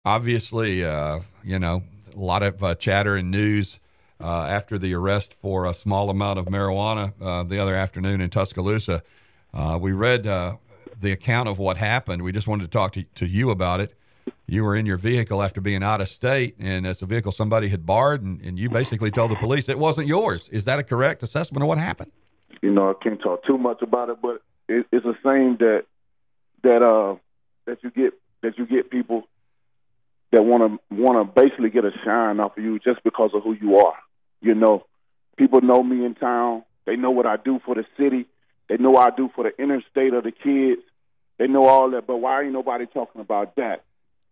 Obviously, you know, a lot of chatter and news after the arrest for a small amount of marijuana the other afternoon in Tuscaloosa. We read the account of what happened. We just wanted to talk to you about it. You were in your vehicle after being out of state, and it's a vehicle somebody had borrowed, and you basically told the police it wasn't yours. Is that a correct assessment of what happened? You know, I can't talk too much about it, but it's a saying that you get people that want to basically get a shine off of you just because of who you are. You know, people know me in town. They know what I do for the city. They know what I do for the interstate of the kids. They know all that. But why ain't nobody talking about that?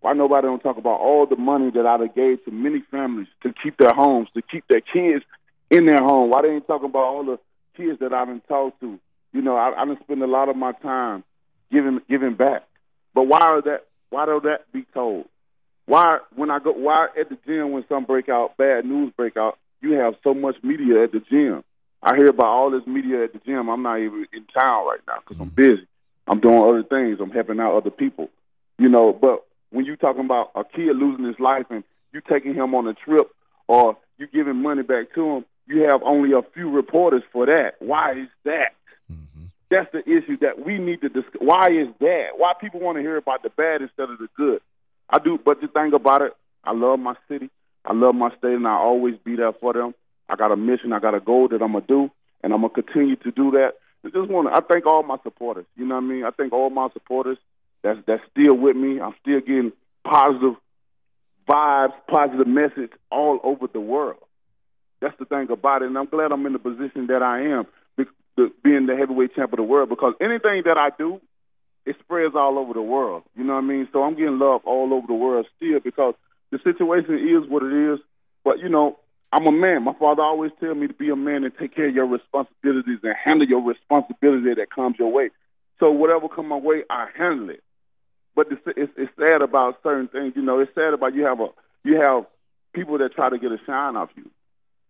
Why nobody don't talk about all the money that I done gave to many families to keep their homes, to keep their kids in their home? Why they ain't talking about all the kids that I've been talked to? You know, I done spend a lot of my time giving back. But why don't that be told? Why at the gym when some bad news break out, you have so much media at the gym? I hear about all this media at the gym. I'm not even in town right now because I'm busy. I'm doing other things. I'm helping out other people. You know, but when you talking about a kid losing his life and you taking him on a trip or you giving money back to him, you have only a few reporters for that. Why is that? Mm-hmm. That's the issue that we need to discuss. Why is that? Why people want to hear about the bad instead of the good? I do, but the thing about it, I love my city. I love my state, and I always be there for them. I got a mission. I got a goal that I'm going to do, and I'm going to continue to do that. I thank all my supporters. You know what I mean? I thank all my supporters that's still with me. I'm still getting positive vibes, positive message all over the world. That's the thing about it, and I'm glad I'm in the position that I am, being the heavyweight champ of the world, because anything that I do, it spreads all over the world. You know what I mean? So I'm getting love all over the world still because the situation is what it is. But, you know, I'm a man. My father always tell me to be a man and take care of your responsibilities and handle your responsibility that comes your way. So whatever come my way, I handle it. But it's sad about certain things. You know, it's sad about you have people that try to get a shine off you.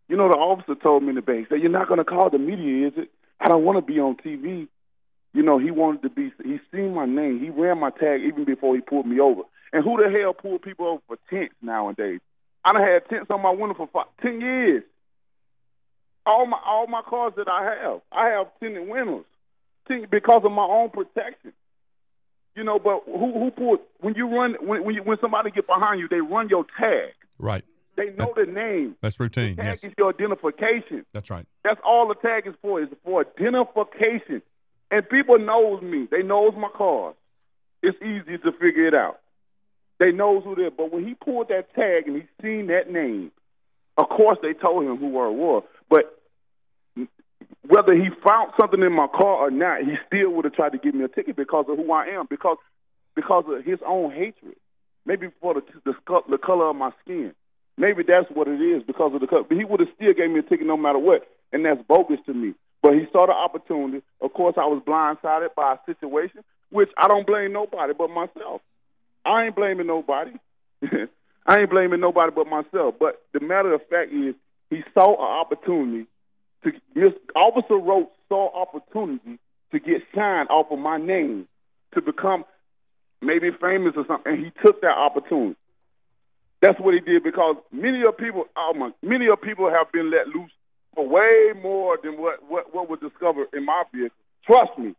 You know, the officer told me in the bank, he said, "You're not going to call the media, is it? I don't want to be on TV." You know, he seen my name. He ran my tag even before he pulled me over. And who the hell pull people over for tents nowadays? I done had tents on my window for 10 years. All my cars that I have tinted windows because of my own protection. You know, but who pulled when you run when somebody get behind you, they run your tag. Right. They know the name. That's routine. The tag is your identification. That's right. That's all the tag is for identification. And people knows me. They knows my cars. It's easy to figure it out. They knows who they are. But when he pulled that tag and he seen that name, of course they told him who it was. But whether he found something in my car or not, he still would have tried to give me a ticket because of who I am, because of his own hatred. Maybe for the color of my skin. Maybe that's what it is, because of the color. But he would have still gave me a ticket no matter what, and that's bogus to me. But he saw the opportunity. Of course, I was blindsided by a situation, which I don't blame nobody but myself. I ain't blaming nobody. I ain't blaming nobody but myself. But the matter of fact is, he saw an opportunity Officer Roach saw opportunity to get shine off of my name, to become maybe famous or something, and he took that opportunity. That's what he did, because many of people have been let loose for way more than what was discovered in my vehicle. Trust me,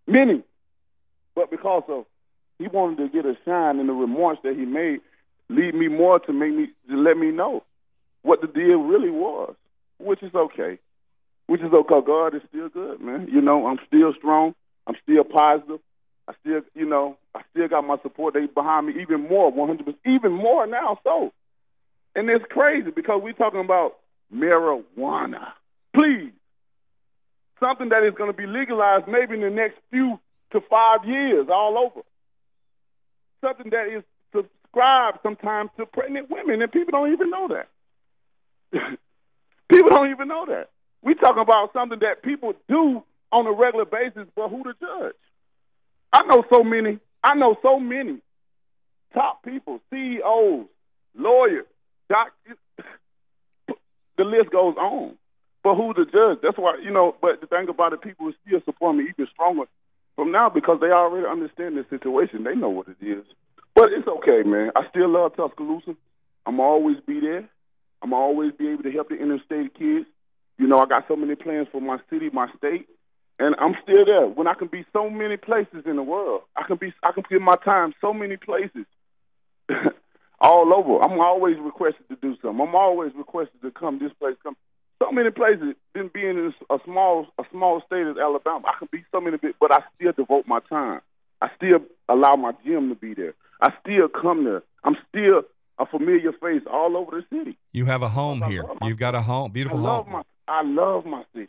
many. But because of he wanted to get a shine, and the remorse that he made lead me more to let me know what the deal really was, which is okay. God is still good, man. You know, I'm still strong. I'm still positive. I still got my support. They behind me even more, 100%, even more now. So, and it's crazy because we're talking about marijuana. Please, something that is going to be legalized maybe in the next few to 5 years all over. Something that is subscribed sometimes to pregnant women, and people don't even know that. People don't even know that. We're talking about something that people do on a regular basis, but who to judge? I know so many top people, CEOs, lawyers, doctors. The list goes on. But who to judge? That's why, but the thing about it, people will still support me even stronger from now because they already understand the situation. They know what it is. But it's okay, man. I still love Tuscaloosa. I'm always be there. I'm always be able to help the interstate kids. You know, I got so many plans for my city, my state, and I'm still there. When I can be so many places in the world, I can give my time so many places, all over. I'm always requested to do something. I'm always requested to come this place, come so many places. Then being in a small state as Alabama, I can be so many bit, but I still devote my time. I still allow my gym to be there. I still come there. I'm still a familiar face all over the city. You have a home here. You've got a home, beautiful home. I love my city.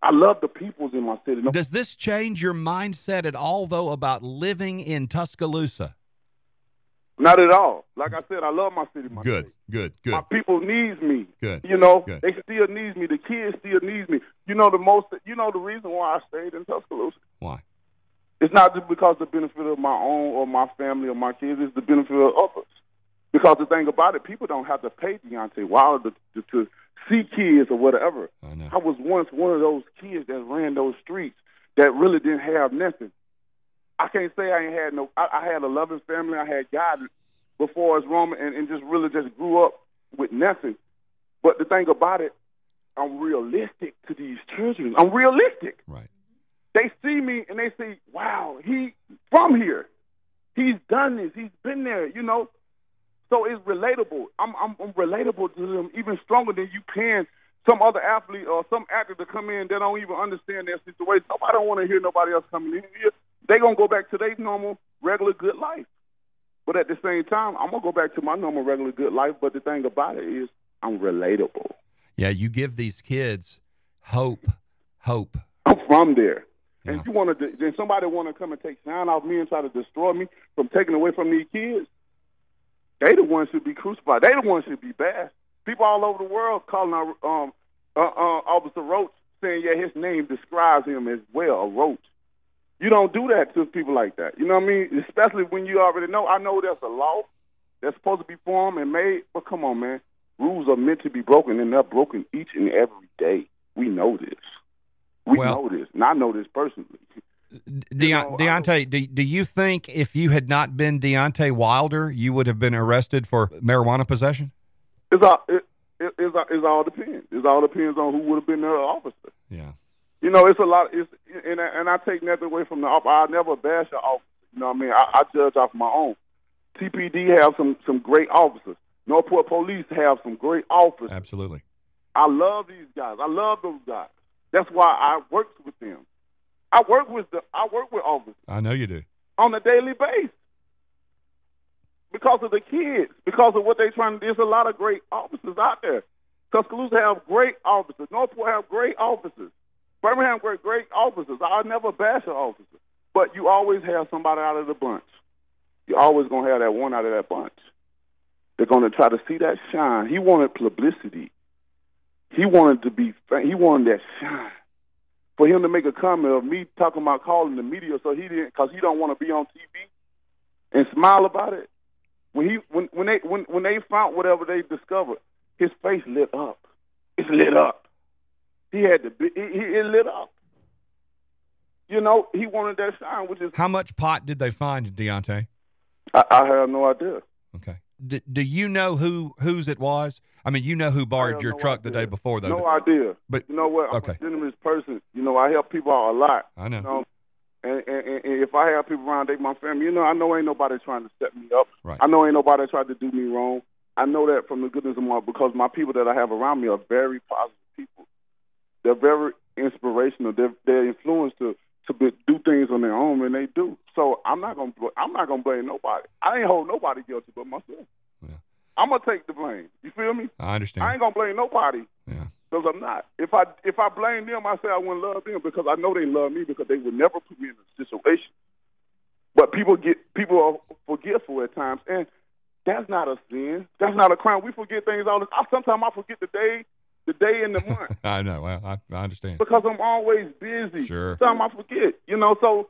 I love the peoples in my city. Does this change your mindset at all, though, about living in Tuscaloosa? Not at all. Like I said, I love my city, my Good, state. good. My people needs me. Good. You know, Good. they still needs me. The kids still needs me. You know the reason why I stayed in Tuscaloosa? Why? It's not just because of the benefit of my own or my family or my kids. It's the benefit of others. Because the thing about it, people don't have to pay Deontay Wilder to see kids or whatever. I know. I was once one of those kids that ran those streets that really didn't have nothing. I can't say I ain't had no. I had a loving family. I had God before us Roman, and just really just grew up with nothing. But the thing about it, I'm realistic to these children. I'm realistic. Right. They see me and they say, "Wow, he from here. He's done this. He's been there." You know. So it's relatable. I'm relatable to them even stronger than you paying some other athlete or some actor to come in that don't even understand their situation. Nobody don't want to hear nobody else coming in here. They gonna go back to their normal, regular, good life. But at the same time, I'm gonna go back to my normal, regular, good life. But the thing about it is, I'm relatable. Yeah, you give these kids hope. I'm from there. Yeah. And then somebody want to come and take shine off me and try to destroy me from taking away from these kids. They the ones should be crucified. They the ones should be bashed. People all over the world calling out Officer Roach, saying, yeah, his name describes him as well, a roach. You don't do that to people like that. You know what I mean? Especially when you already know. I know there's a law that's supposed to be formed and made, but come on, man. Rules are meant to be broken, and they're broken each and every day. We know this. We know this, and I know this personally. Deontay, do you think if you had not been Deontay Wilder, you would have been arrested for marijuana possession? It all depends. It all depends on who would have been the officer. Yeah. You know, it's a lot. And I take nothing away from the officer. I never bash an officer. You know what I mean? I judge off my own. TPD have some great officers. Northport Police have some great officers. Absolutely. I love these guys. I love those guys. That's why I work with them. I work with officers. I know you do. On a daily basis. Because of the kids, because of what they're trying to do. There's a lot of great officers out there. Tuscaloosa have great officers. Northport have great officers. Birmingham have great officers. I never bash an officer. But you always have somebody out of the bunch. You're always going to have that one out of that bunch. They're going to try to see that shine. He wanted publicity. He wanted that shine. For him to make a comment of me talking about calling the media, so he didn't, because he don't want to be on TV and smile about it. When they found whatever they discovered, his face lit up. It's lit up. It lit up. You know, he wanted that shine, which is. How much pot did they find, Deontay? I have no idea. Okay. Do you know whose it was? I mean, you know who borrowed your truck the day before, though. No idea. But you know what? I'm okay. a generous person. You know, I help people out a lot. I know. You know? And if I have people around, they my family. You know, I know ain't nobody trying to set me up. Right. I know ain't nobody trying to do me wrong. I know that from the goodness of my, because my people that I have around me are very positive people. They're very inspirational. They're influenced to do things on their own, and they do. So I'm not gonna blame nobody. I ain't hold nobody guilty but myself. Yeah. I'm gonna take the blame. You feel me? I understand. I ain't gonna blame nobody. Yeah. Because I'm not. If I blame them, I say I wouldn't love them, because I know they love me, because they would never put me in a situation. But people are forgetful at times, and that's not a sin. That's not a crime. We forget things all the time. Sometimes I forget the day and the month. I know. Well, I understand. Because I'm always busy. Sure. Sometimes I forget. You know, so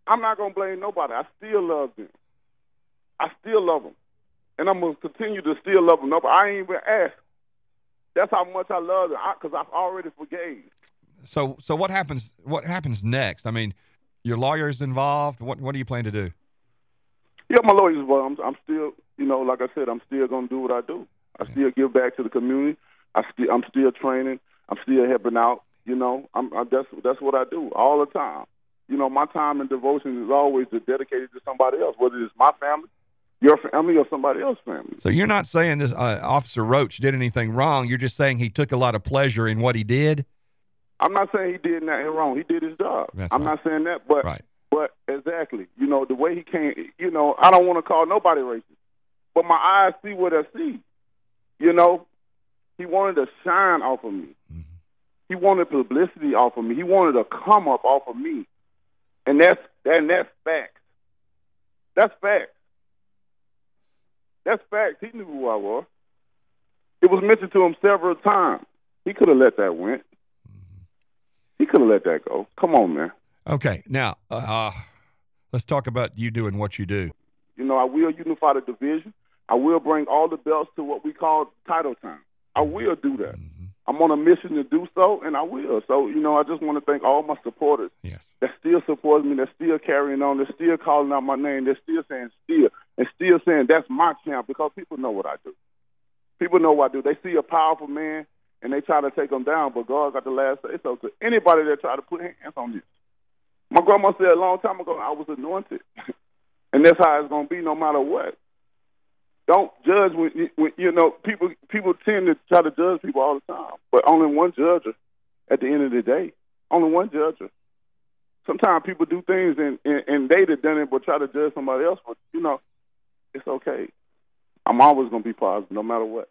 I'm not gonna blame nobody. I still love them. I still love them, and I'm gonna continue to still love them. I ain't even asked. That's how much I love them, because I've already forgave. So what happens? What happens next? I mean, your lawyer's involved. What do you plan to do? Yeah, my lawyers, but I'm still, like I said, I'm still gonna do what I do. I still give back to the community. I'm still training. I'm still helping out. That's what I do all the time. My time and devotion is always dedicated to somebody else, whether it's my family, your family, or somebody else's family. So you're not saying this Officer Roach did anything wrong. You're just saying he took a lot of pleasure in what he did? I'm not saying he did nothing wrong. He did his job. I'm not saying that, but but exactly, the way he came, I don't want to call nobody racist, but my eyes see what I see. He wanted to shine off of me. Mm-hmm. He wanted publicity off of me. He wanted to come up off of me, and that's facts. That's facts. That's facts. He knew who I was. It was mentioned to him several times. He could have let that went. He could have let that go. Come on, man. Okay, now let's talk about you doing what you do. I will unify the division. I will bring all the belts to what we call title time. I will do that. Mm-hmm. I'm on a mission to do so, and I will. So, I just want to thank all my supporters that still support me, that's still carrying on, that's still calling out my name, that's still saying and still saying that's my champ, because people know what I do. People know what I do. They see a powerful man, and they try to take him down, but God got the last say. So to anybody that try to put hands on this, my grandma said a long time ago, I was anointed. And that's how it's going to be no matter what. Don't judge when people tend to try to judge people all the time, but only one judger at the end of the day. Only one judger. Sometimes people do things and they'd have done it but try to judge somebody else, but, it's okay. I'm always going to be positive no matter what.